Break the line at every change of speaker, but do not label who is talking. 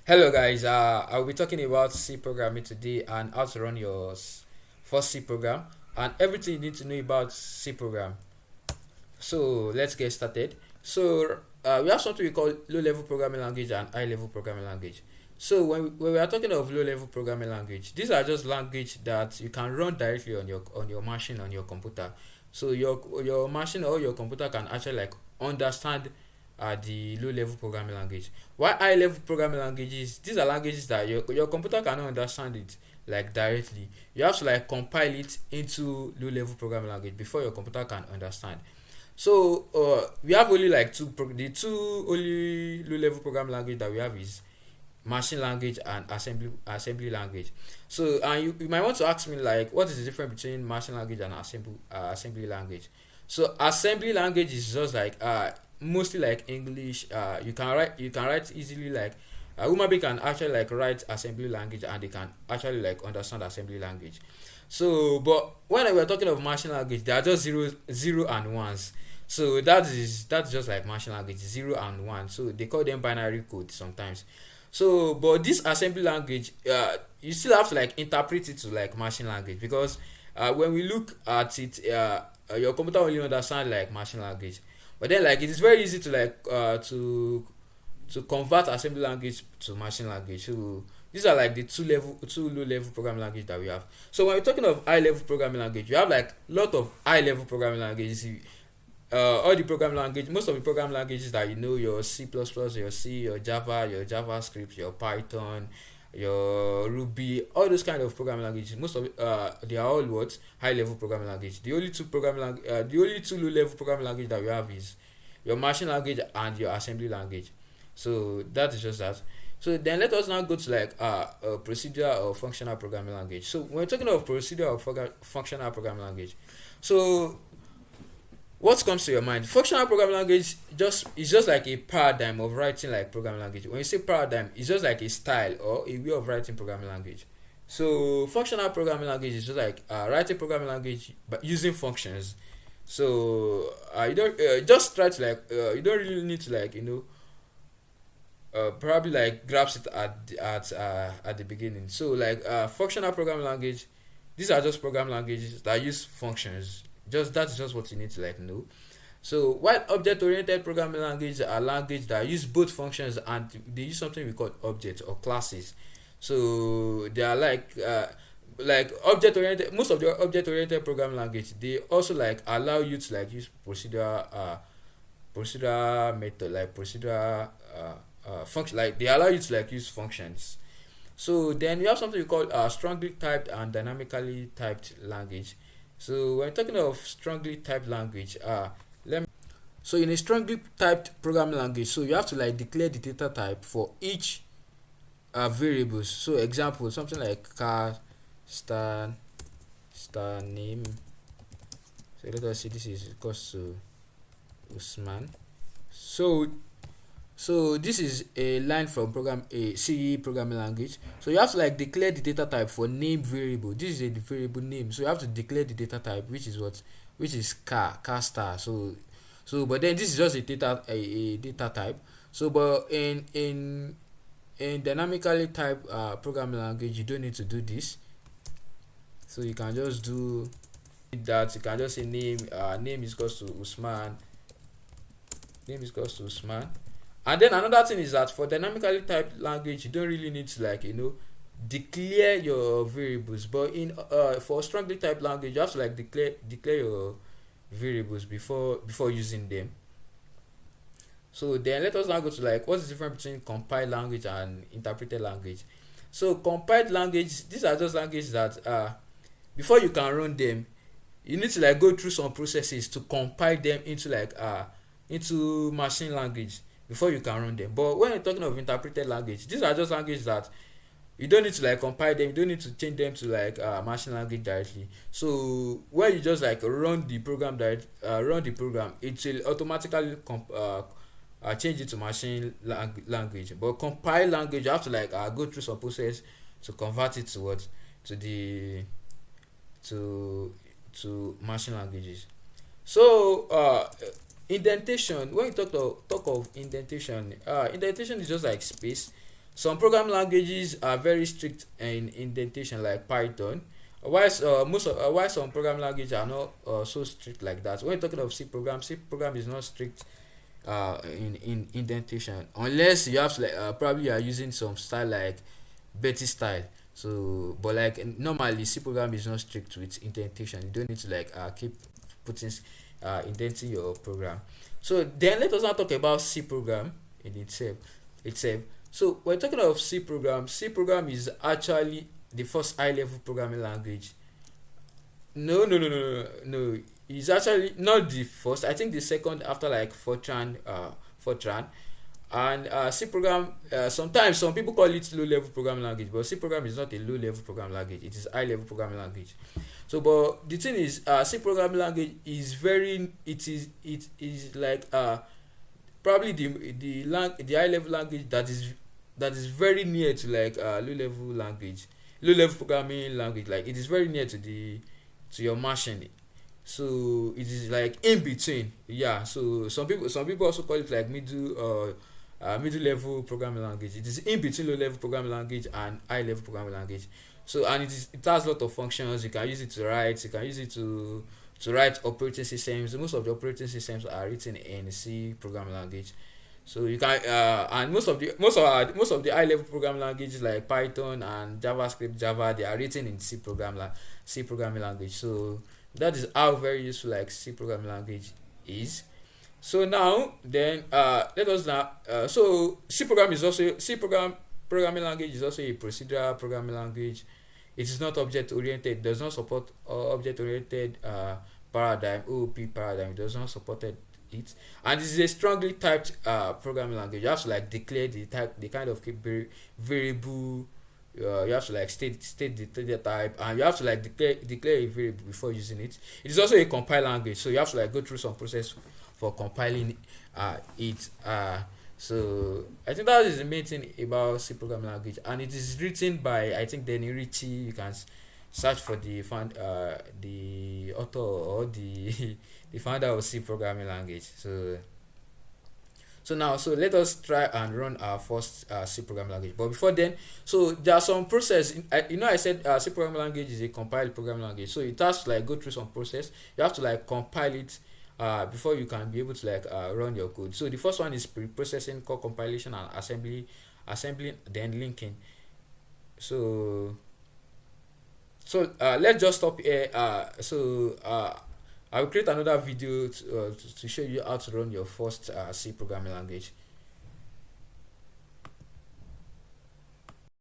Hello guys, I'll be talking about C programming today and how to run your first C program and everything you need to know about C program. So let's get started. We have something we call low level programming language and high level programming language. So when we are talking of low level programming language, these are just language that you can run directly on your machine on your computer. So your machine or your computer can actually like understand the low level programming language. While high level programming languages, these are languages that your computer cannot understand it like directly. You have to like compile it into low level programming language before your computer can understand. We have only like the two only low level programming language that we have is machine language and assembly language. So and you might want to ask me like what is the difference between machine language and assembly language. So assembly language is just like mostly like English. You can write easily like a human being can actually like write assembly language and they can actually like understand assembly language. So but when we're talking of machine language, they are just zero and ones. So that's just like machine language, 0 and 1. So they call them binary code sometimes. So but this assembly language, you still have to like interpret it to like machine language because when we look at it, your computer only understand like machine language, but then like it is very easy to like to convert assembly language to machine language. So these are like the two low level programming language that we have. So when we're talking of high level programming language, you have like lot of high level programming languages. All the programming language, most of the programming languages that you know, your C++, your C, your Java, your JavaScript, your Python, your Ruby, all those kind of programming languages, most of they are all what high level programming language. The only two low level programming language that we have is your machine language and your assembly language. So that is just that. So then let us now go to like procedural or functional programming language. So when we're talking of procedural or functional programming language, so what comes to your mind? Functional programming language just is just like a paradigm of writing like programming language. When you say paradigm, it's just like a style or a way of writing programming language. So functional programming language is just like writing programming language but using functions. So you don't just try to like you don't really need to like probably like grasp it at the beginning. So like functional programming language, these are just programming languages that use functions. Just that's just what you need to like know. So while object oriented programming languages are language that use both functions and they use something we call objects or classes. So they are like object oriented. Most of the object oriented programming language they also like allow you to like use procedural method like procedural function, like they allow you to like use functions. So then we have something we call strongly typed and dynamically typed language. So when talking of strongly typed language, so in a strongly typed programming language, so you have to like declare the data type for each variables. So example, something like car, star, star name. So let us see, this is equals to Usman. So this is a line from program a C programming language. So you have to like declare the data type for name variable. This is a variable name. So you have to declare the data type, which is car star. So but then this is just a data type. So but in dynamically type programming language, you don't need to do this. So you can just do that. You can just say name is equals to Usman. Name is equals to Usman. And then another thing is that for dynamically typed language, you don't really need to like declare your variables. But in for strongly typed language, you have to like declare your variables before using them. So then let us now go to like what's the difference between compiled language and interpreted language. So compiled language, these are just languages that before you can run them, you need to like go through some processes to compile them into like into machine language before you can run them. But when you're talking of interpreted language, these are just languages that you don't need to like compile them, you don't need to change them to like machine language directly. So when you just like run the program, it will automatically change it to language. But compile language, you have to like go through some process to convert it to what to the to machine languages. So indentation, when you talk of indentation, indentation is just like space. some programming languages are very strict in indentation, like Python. Why some programming languages are not so strict like that. When you're talking of C program is not strict in indentation, unless you have to, like, probably you are using some style like Betty style. So, but like normally, C program is not strict with indentation. You don't need to like keep putting indenting your program. So then let us now talk about C program in itself. So we're talking of C program. C program is actually the first high level programming language. No. It's actually not the first. I think the second after like Fortran. And C program, sometimes some people call it low level programming language, but C program is not a low level programming language. It is high level programming language. So, but the thing is, C programming language is very. It is like probably the high level language that is very near to like low level programming language. Like it is very near to your machine. So it is like in between. Yeah, so some people also call it like middle level programming language. It is in between low level programming language and high level programming language. So, and it has a lot of functions. You can use it to write, you can use it to write operating systems. Most of the operating systems are written in C programming language. So you can and most of the high level programming languages like Python and Java, they are written in C programming language. So that is how very useful like C programming language is. So now then let us now so C program programming language is also a procedural programming language. It is not object oriented, does not support object oriented paradigm, OOP paradigm, does not support it. And this is a strongly typed programming language. You have to like declare the kind of variable. You have to like state the data type, and you have to like declare a variable before using it. It is also a compile language, so you have to like go through some process for compiling it. So I think that is the main thing about C programming language, and it is written by, I think, Denny Ritchie. You can search for the author or the the founder of C programming language. So let us try and run our first C programming language. But before then, so there are some process. I said C programming language is a compiled programming language. So it has to like go through some process. You have to like compile it before you can be able to like run your code. So the first one is preprocessing, core compilation, and assembling, then linking. So let's just stop here. I will create another video to show you how to run your first C programming language.